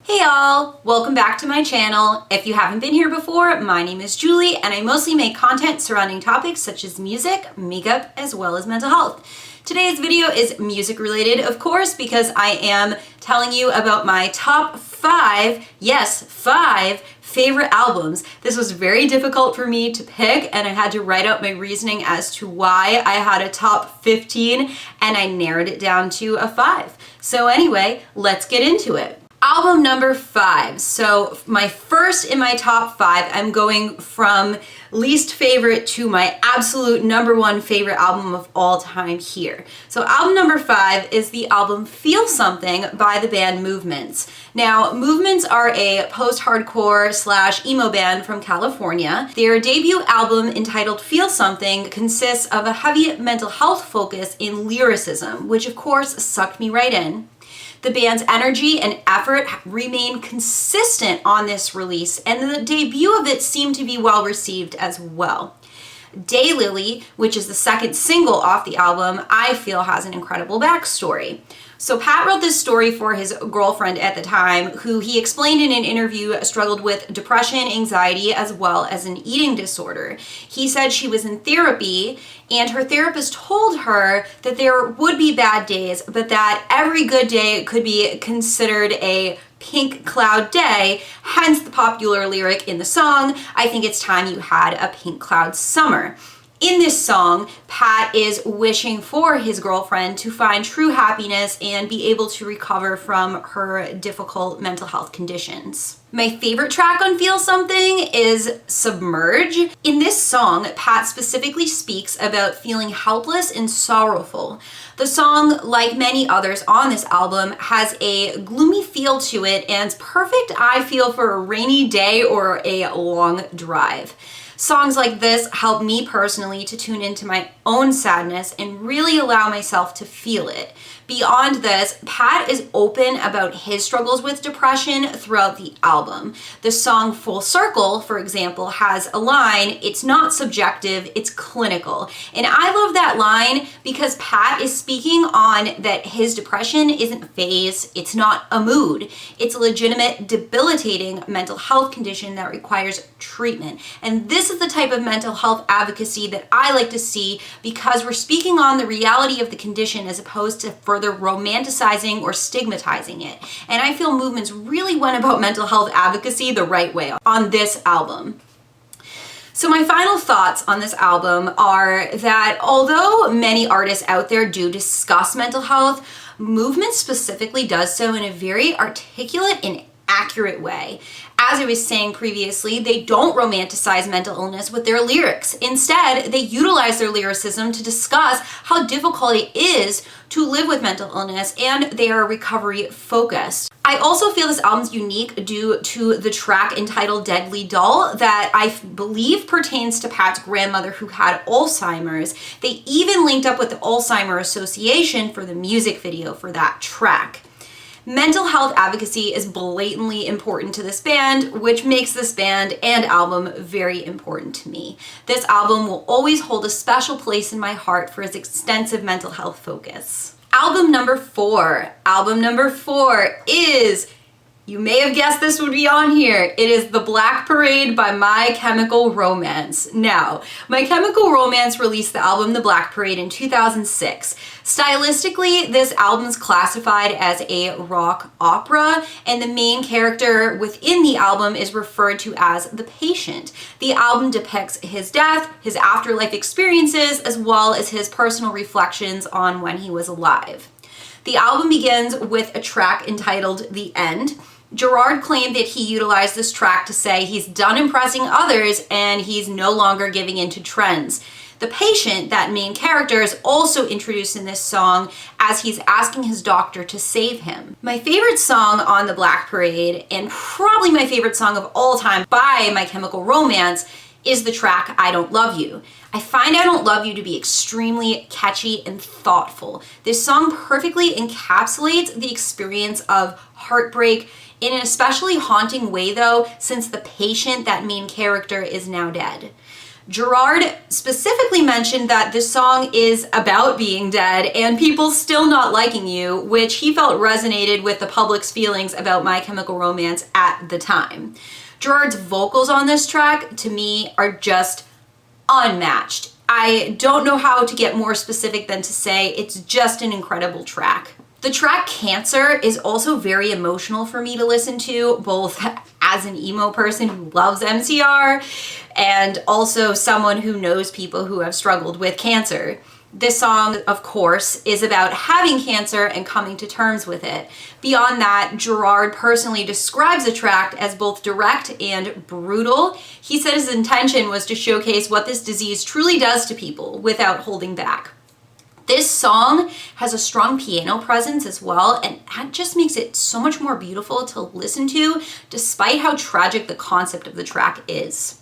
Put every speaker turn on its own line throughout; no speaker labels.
Hey y'all! Welcome back to my channel. If you haven't been here before, my name is Julie and I mostly make content surrounding topics such as music, makeup, as well as mental health. Today's video is music related, of course, because I am telling you about my top 5, yes, 5 favorite albums. This was very difficult for me to pick and I had to write out my reasoning as to why I had a top 15 and I narrowed it down to a 5. So anyway, let's get into it. Album number 5. So my first in my top 5, I'm going from least favorite to my absolute number 1 favorite album of all time here. So album number 5 is the album Feel Something by the band Movements. Now, Movements are a post-hardcore / emo band from California. Their debut album entitled Feel Something consists of a heavy mental health focus in lyricism, which of course sucked me right in. The band's energy and effort remain consistent on this release, and the debut of it seemed to be well received as well. Daylily, which is the second single off the album, I feel has an incredible backstory. So Pat wrote this story for his girlfriend at the time, who he explained in an interview struggled with depression, anxiety, as well as an eating disorder. He said she was in therapy and her therapist told her that there would be bad days, but that every good day could be considered a pink cloud day, hence the popular lyric in the song, "I think it's time you had a pink cloud summer." In this song, Pat is wishing for his girlfriend to find true happiness and be able to recover from her difficult mental health conditions. My favorite track on Feel Something is Submerge. In this song, Pat specifically speaks about feeling helpless and sorrowful. The song, like many others on this album, has a gloomy feel to it and it's perfect, I feel, for a rainy day or a long drive. Songs like this help me personally to tune into my own sadness and really allow myself to feel it. Beyond this, Pat is open about his struggles with depression throughout the album. The song Full Circle, for example, has a line, "It's not subjective, it's clinical." And I love that line because Pat is speaking on that his depression isn't a phase, it's not a mood. It's a legitimate, debilitating mental health condition that requires treatment. And this is the type of mental health advocacy that I like to see because we're speaking on the reality of the condition as opposed to further romanticizing or stigmatizing it. And I feel Movements really went about mental health advocacy the right way on this album. So my final thoughts on this album are that although many artists out there do discuss mental health, Movements specifically does so in a very articulate and accurate way. As I was saying previously, they don't romanticize mental illness with their lyrics. Instead, they utilize their lyricism to discuss how difficult it is to live with mental illness, and they are recovery focused. I also feel this album's unique due to the track entitled Deadly Dull that I believe pertains to Pat's grandmother who had Alzheimer's. They even linked up with the Alzheimer's Association for the music video for that track. Mental health advocacy is blatantly important to this band, which makes this band and album very important to me. This album will always hold a special place in my heart for its extensive mental health focus. Album number 4. Album number 4 is, you may have guessed this would be on here, it is The Black Parade by My Chemical Romance. Now, My Chemical Romance released the album The Black Parade in 2006. Stylistically, this album is classified as a rock opera, and the main character within the album is referred to as the patient. The album depicts his death, his afterlife experiences, as well as his personal reflections on when he was alive. The album begins with a track entitled The End. Gerard claimed that he utilized this track to say he's done impressing others and he's no longer giving in to trends. The patient, that main character, is also introduced in this song as he's asking his doctor to save him. My favorite song on The Black Parade, and probably my favorite song of all time by My Chemical Romance, is the track I Don't Love You. I find I Don't Love You to be extremely catchy and thoughtful. This song perfectly encapsulates the experience of heartbreak in an especially haunting way though, since the patient, that main character, is now dead. Gerard specifically mentioned that this song is about being dead and people still not liking you, which he felt resonated with the public's feelings about My Chemical Romance at the time. Gerard's vocals on this track, to me, are just unmatched. I don't know how to get more specific than to say it's just an incredible track. The track Cancer is also very emotional for me to listen to, both as an emo person who loves MCR and also someone who knows people who have struggled with cancer. This song, of course, is about having cancer and coming to terms with it. Beyond that, Gerard personally describes the track as both direct and brutal. He said his intention was to showcase what this disease truly does to people without holding back. This song has a strong piano presence as well, and that just makes it so much more beautiful to listen to, despite how tragic the concept of the track is.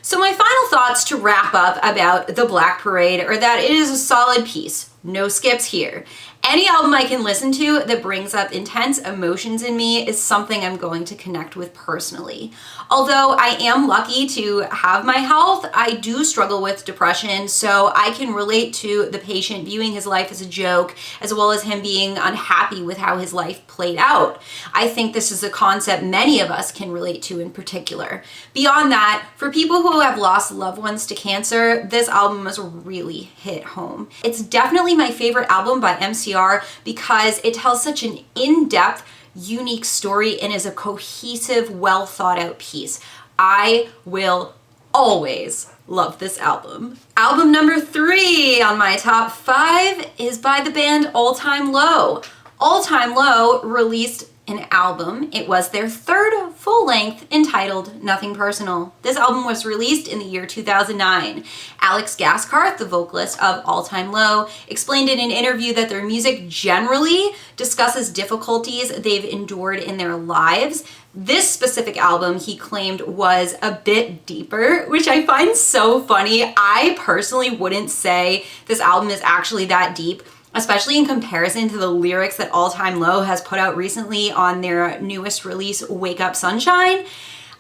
So my final thoughts to wrap up about The Black Parade are that it is a solid piece. No skips here. Any album I can listen to that brings up intense emotions in me is something I'm going to connect with personally. Although I am lucky to have my health, I do struggle with depression, so I can relate to the patient viewing his life as a joke, as well as him being unhappy with how his life played out. I think this is a concept many of us can relate to in particular. Beyond that, for people who have lost loved ones to cancer, this album has really hit home. It's definitely my favorite album by MCR because it tells such an in-depth, unique story and is a cohesive, well thought out piece. I will always love this album. Album number 3 on my top 5 is by the band All Time Low. All Time Low released an album. It was their 3rd full length entitled Nothing Personal. This album was released in the year 2009. Alex Gaskarth, the vocalist of All Time Low, explained in an interview that their music generally discusses difficulties they've endured in their lives. This specific album, he claimed, was a bit deeper, which I find so funny. I personally wouldn't say this album is actually that deep, especially in comparison to the lyrics that All Time Low has put out recently on their newest release, Wake Up Sunshine.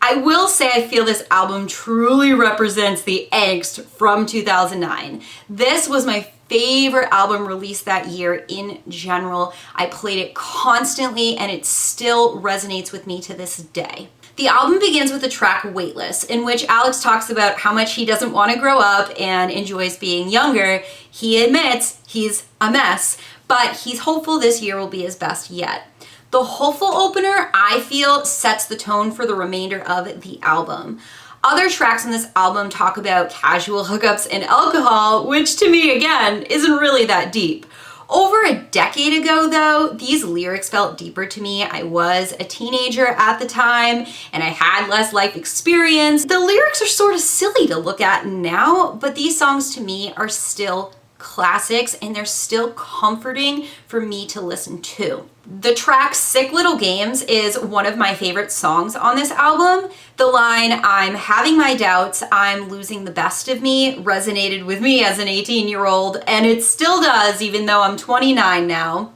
I will say I feel this album truly represents the angst from 2009. This was my favorite album released that year in general. I played it constantly and it still resonates with me to this day. The album begins with the track Weightless, in which Alex talks about how much he doesn't want to grow up and enjoys being younger. He admits he's a mess, but he's hopeful this year will be his best yet. The hopeful opener, I feel, sets the tone for the remainder of the album. Other tracks on this album talk about casual hookups and alcohol, which to me, again, isn't really that deep. Over a decade ago, though, these lyrics felt deeper to me. I was a teenager at the time, and I had less life experience. The lyrics are sort of silly to look at now, but these songs to me are still classics, and they're still comforting for me to listen to. The track Sick Little Games is one of my favorite songs on this album. The line, "I'm having my doubts, I'm losing the best of me," resonated with me as an 18-year-old, and it still does even though I'm 29 now.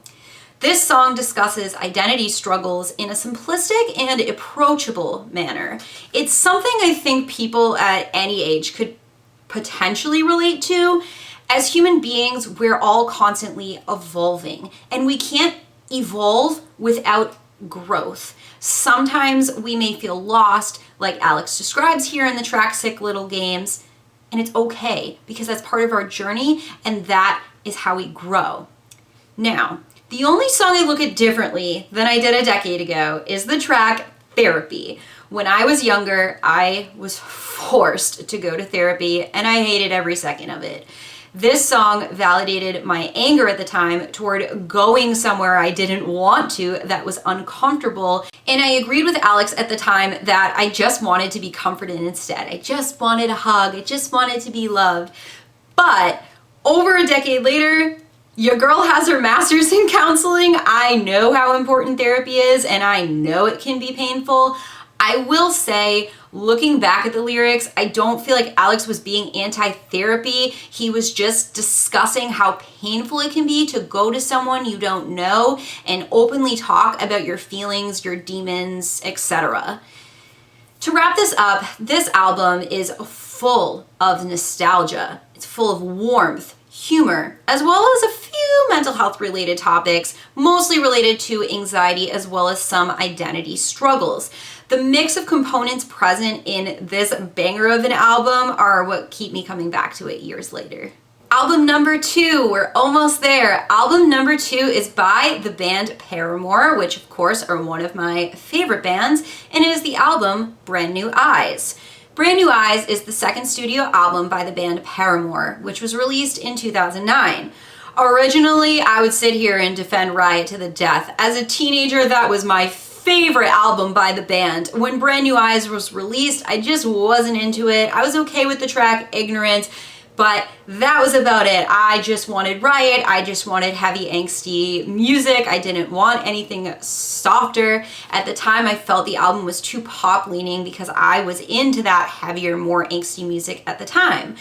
This song discusses identity struggles in a simplistic and approachable manner. It's something I think people at any age could potentially relate to. As human beings, we're all constantly evolving, and we can't evolve without growth. Sometimes we may feel lost, like Alex describes here in the track Sick Little Games, and it's okay because that's part of our journey and that is how we grow. Now, the only song I look at differently than I did a decade ago is the track Therapy. When I was younger, I was forced to go to therapy and I hated every second of it. This song validated my anger at the time toward going somewhere I didn't want to that was uncomfortable, and I agreed with Alex at the time that I just wanted to be comforted instead. I just wanted a hug. I just wanted to be loved. But over a decade later, your girl has her master's in counseling. I know how important therapy is, and I know it can be painful. I will say, looking back at the lyrics, I don't feel like Alex was being anti-therapy. He was just discussing how painful it can be to go to someone you don't know and openly talk about your feelings, your demons, etc. To wrap this up, this album is full of nostalgia. It's full of warmth, humor, as well as a few mental health related topics, mostly related to anxiety as well as some identity struggles. The mix of components present in this banger of an album are what keep me coming back to it years later. Album number 2, we're almost there. Album number 2 is by the band Paramore, which of course are one of my favorite bands, and it is the album Brand New Eyes. Brand New Eyes is the second studio album by the band Paramore, which was released in 2009. Originally, I would sit here and defend Riot to the death. As a teenager, that was my favorite album by the band. When Brand New Eyes was released, I just wasn't into it. I was okay with the track Ignorance, but that was about it. I just wanted Riot. I just wanted heavy, angsty music. I didn't want anything softer. At the time, I felt the album was too pop-leaning because I was into that heavier, more angsty music at the time.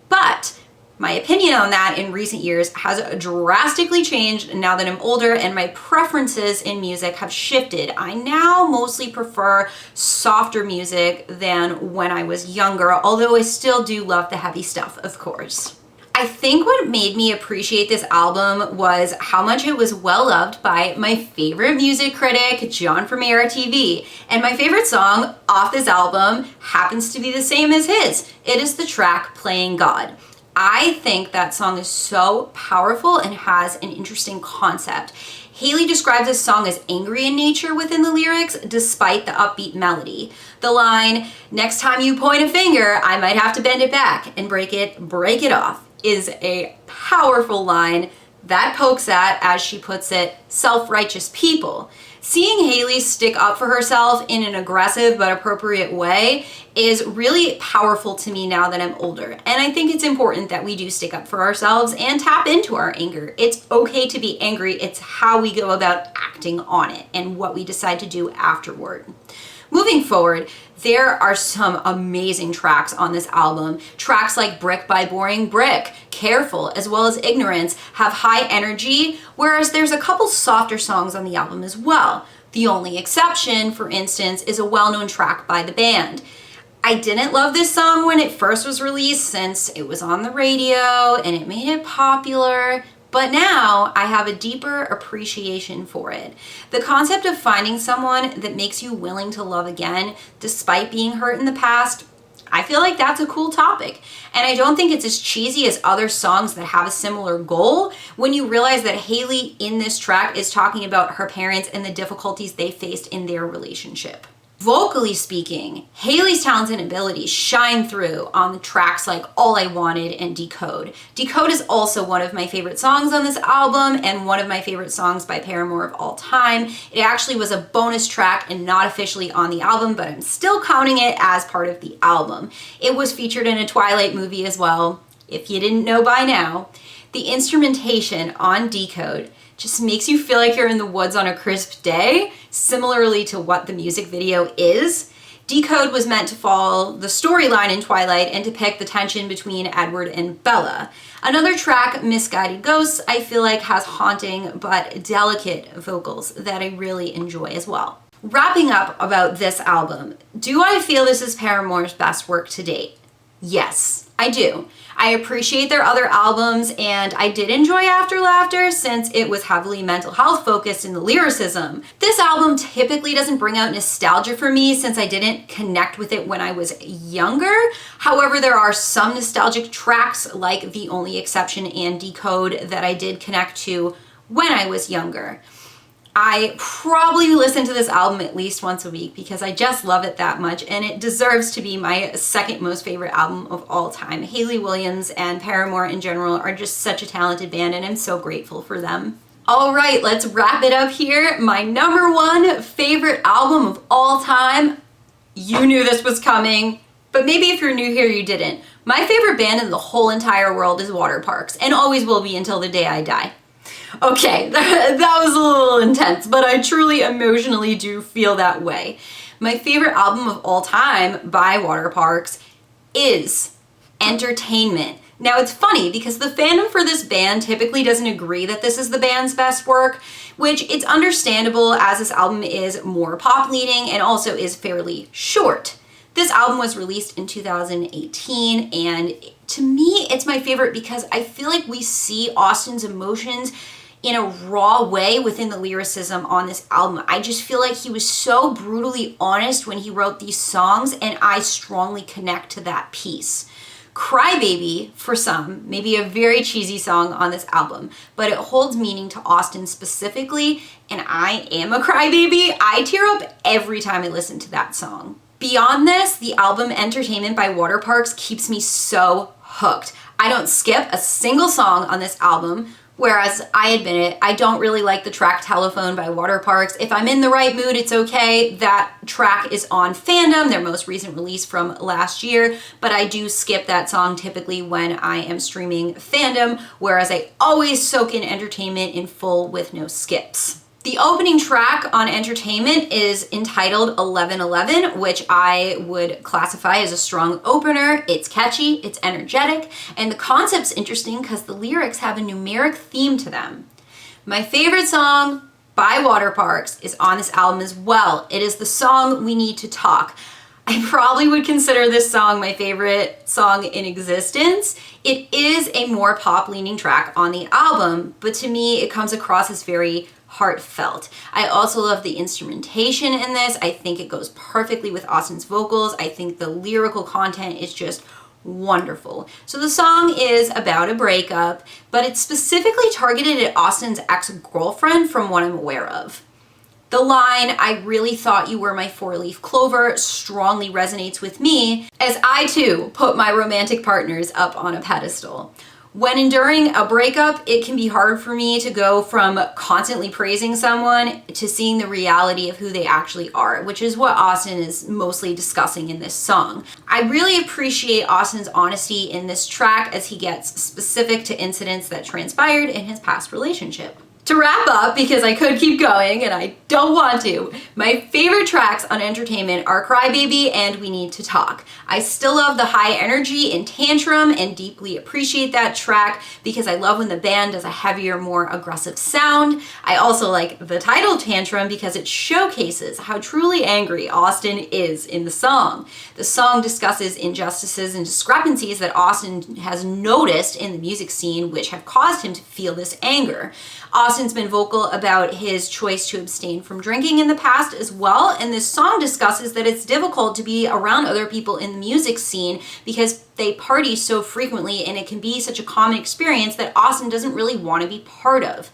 But my opinion on that in recent years has drastically changed now that I'm older and my preferences in music have shifted. I now mostly prefer softer music than when I was younger, although I still do love the heavy stuff, of course. I think what made me appreciate this album was how much it was well loved by my favorite music critic, John from AR TV. And my favorite song off this album happens to be the same as his. It is the track Playing God. I think that song is so powerful and has an interesting concept. Haley describes this song as angry in nature within the lyrics, despite the upbeat melody. The line, "Next time you point a finger, I might have to bend it back and break it off," is a powerful line that pokes at, as she puts it, self-righteous people. Seeing Haley stick up for herself in an aggressive but appropriate way is really powerful to me now that I'm older. And I think it's important that we do stick up for ourselves and tap into our anger. It's okay to be angry. It's how we go about acting on it and what we decide to do afterward. Moving forward, there are some amazing tracks on this album. Tracks like Brick by Boring Brick, Careful, as well as Ignorance have high energy, whereas there's a couple softer songs on the album as well. The Only Exception, for instance, is a well-known track by the band. I didn't love this song when it first was released since it was on the radio and it made it popular, but now I have a deeper appreciation for it. The concept of finding someone that makes you willing to love again despite being hurt in the past, I feel like that's a cool topic. And I don't think it's as cheesy as other songs that have a similar goal when you realize that Haley in this track is talking about her parents and the difficulties they faced in their relationship. Vocally speaking, Haley's talents and abilities shine through on the tracks like All I Wanted and Decode. Decode is also one of my favorite songs on this album and one of my favorite songs by Paramore of all time. It actually was a bonus track and not officially on the album, but I'm still counting it as part of the album. It was featured in a Twilight movie as well, if you didn't know by now. The instrumentation on Decode just makes you feel like you're in the woods on a crisp day, similarly to what the music video is. Decode was meant to follow the storyline in Twilight and depict the tension between Edward and Bella. Another track, Misguided Ghosts, I feel like has haunting but delicate vocals that I really enjoy as well. Wrapping up about this album, do I feel this is Paramore's best work to date? Yes, I do. I appreciate their other albums, and I did enjoy After Laughter since it was heavily mental health focused in the lyricism. This album typically doesn't bring out nostalgia for me since I didn't connect with it when I was younger. However, there are some nostalgic tracks like The Only Exception and Decode that I did connect to when I was younger. I probably listen to this album at least once a week because I just love it that much, and it deserves to be my second most favorite album of all time. Hayley Williams and Paramore in general are just such a talented band, and I'm so grateful for them. All right, let's wrap it up here. My number one favorite album of all time. You knew this was coming, but maybe if you're new here, you didn't. My favorite band in the whole entire world is Waterparks, and always will be until the day I die. Okay, that was a little intense, but I truly emotionally do feel that way. My favorite album of all time by Waterparks is Entertainment. Now it's funny because the fandom for this band typically doesn't agree that this is the band's best work, which it's understandable as this album is more pop leaning and also is fairly short. This album was released in 2018, and to me, it's my favorite because I feel like we see Austin's emotions in a raw way within the lyricism on this album. I just feel like he was so brutally honest when he wrote these songs, and I strongly connect to that piece. Crybaby, for some, may be a very cheesy song on this album, but it holds meaning to Austin specifically, and I am a crybaby. I tear up every time I listen to that song. Beyond this, the album Entertainment by Waterparks keeps me so hooked. I don't skip a single song on this album, whereas I admit it, I don't really like the track Telephone by Waterparks. If I'm in the right mood, it's okay. That track is on Fandom, their most recent release from last year, but I do skip that song typically when I am streaming Fandom, whereas I always soak in Entertainment in full with no skips. The opening track on Entertainment is entitled 1111, which I would classify as a strong opener. It's catchy, it's energetic, and the concept's interesting because the lyrics have a numeric theme to them. My favorite song by Waterparks is on this album as well. It is the song We Need to Talk. I probably would consider this song my favorite song in existence. It is a more pop-leaning track on the album, but to me it comes across as very heartfelt. I also love the instrumentation in this. I think it goes perfectly with Austin's vocals. I think the lyrical content is just wonderful. So the song is about a breakup, but it's specifically targeted at Austin's ex-girlfriend from what I'm aware of. The line, "I really thought you were my four-leaf clover," strongly resonates with me, as I too put my romantic partners up on a pedestal. When enduring a breakup, it can be hard for me to go from constantly praising someone to seeing the reality of who they actually are, which is what Austin is mostly discussing in this song. I really appreciate Austin's honesty in this track as he gets specific to incidents that transpired in his past relationship. To wrap up, because I could keep going and I don't want to, my favorite tracks on Entertainment are Crybaby and We Need to Talk. I still love the high energy in Tantrum and deeply appreciate that track because I love when the band does a heavier, more aggressive sound. I also like the title Tantrum because it showcases how truly angry Austin is in the song. The song discusses injustices and discrepancies that Austin has noticed in the music scene which have caused him to feel this anger. Austin's been vocal about his choice to abstain from drinking in the past as well, and this song discusses that it's difficult to be around other people in the music scene because they party so frequently and it can be such a common experience that Austin doesn't really want to be part of.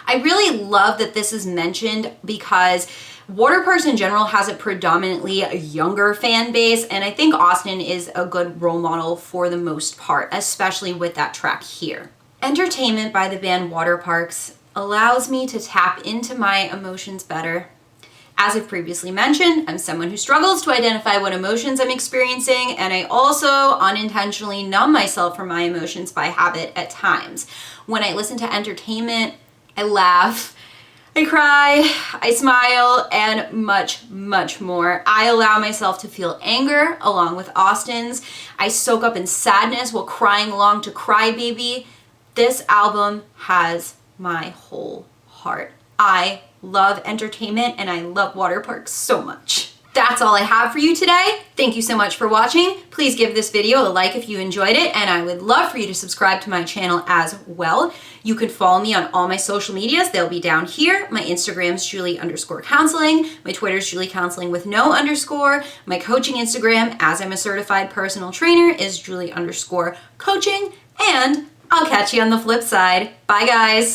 I really love that this is mentioned because Waterparks in general has a predominantly younger fan base, and I think Austin is a good role model for the most part, especially with that track here. Entertainment by the band Waterparks allows me to tap into my emotions better. As I've previously mentioned, I'm someone who struggles to identify what emotions I'm experiencing, and I also unintentionally numb myself from my emotions by habit at times. When I listen to Entertainment, I laugh, I cry, I smile, and much, much more. I allow myself to feel anger along with Austin's. I soak up in sadness while crying along to Crybaby. This album has my whole heart. I love Entertainment and I love Waterparks so much. That's all I have for you today. Thank you so much for watching. Please give this video a like if you enjoyed it, and I would love for you to subscribe to my channel as well. You can follow me on all my social medias. They'll be down here. My Instagram's Julie_counseling. My Twitter's Julie Counseling with no underscore. My coaching Instagram, as I'm a certified personal trainer, is Julie_coaching. And I'll catch you on the flip side. Bye guys.